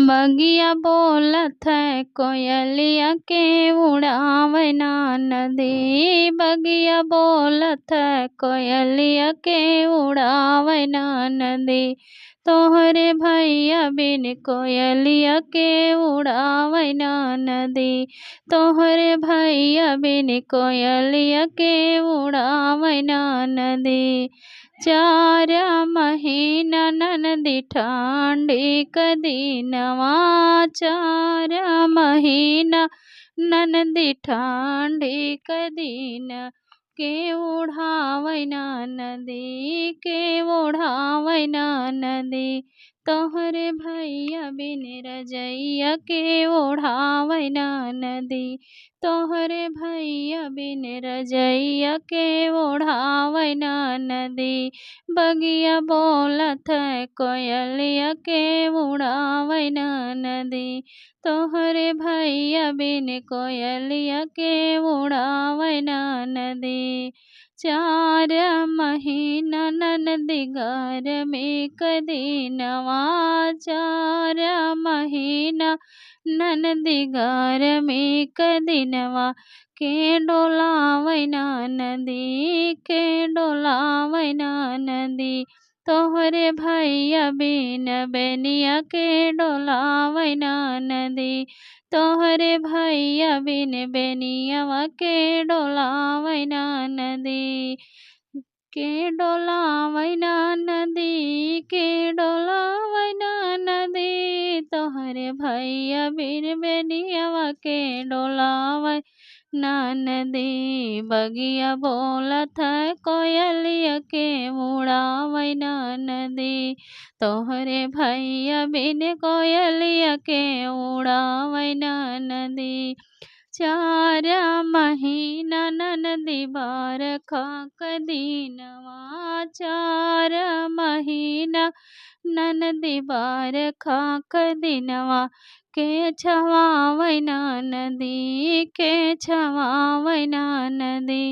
बगिया बोलत है कोयलिया के उड़ावे ना नदी। बगिया बोलत है कोयलिया के उड़ावे ना नदी। तोहरे भैया बिन कोयलिया के उड़ावे ना नदी। तोहरे भैया बिन कोयलिया के उड़ावे ना नदी। 4 महीना ननदी ठंडी क दिनवा। 4 महीना ननदी ठंडी क दिन के ओढ़ावे ना नदी। के ओढ़ावे ना नदी। तोहरे भैया बिन रजैया के ओढ़ावे ना नदी। तोहरे भैया बिन रजैया के ओढ़ावे ना नदी। बगिया बोलत है कोयलिया के उड़ावे ना नदी। तोहरे भैया बिन कोयलिया के उड़ावे ना नदी। 4 महीना ननदी गर्मी क दिनवा। 4 महीना ननदी गर्मी क दिनवा के डोलावे ना नदी। के डोलावे ना नदी। तोहरे भैया बिन बेनिया के डोलावे ना नदी। तोहरे भैया बिन बेनियावा के डोलावे ना नदी। के डोलावे ना नदी। के डोलावे ना नदी। तोहरे भैया बिन बेनियावा के डोलावे ना नदी। बगिया बोलत है कोयलिया के उड़ावे ना नदी। तोहरे भैया बिन कोयलिया के उड़ावे ना नदी। 4 महीना ननदी बरखा क दिनवा। 4 महीना ननदी बरखा क दिनवा के छवावे ना नदी। के छवावे ना नदी।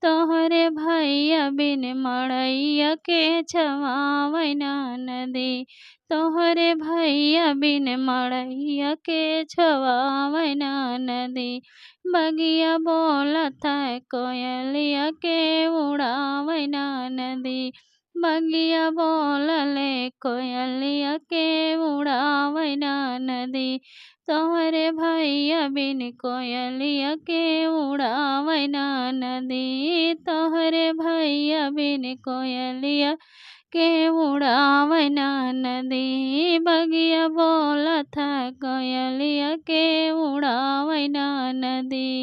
तोहरे भैया बिन मड़ैया के छवावे ना नदी। तोहरे भैया बिन मड़ैया के छवावे ना नदी। बगिया बोलत है कोयलिया के उड़ावे ना नदी। बगिया बोलले कोयलिया के उड़ावे ना नदी। तोहरे भैया बिन कोयलिया के उड़ावे ना नदी। तोहरे भैया बिन कोयलिया के उड़ावे ना नदी। बगिया बोलत है कोयलिया के उड़ावे ना नदी।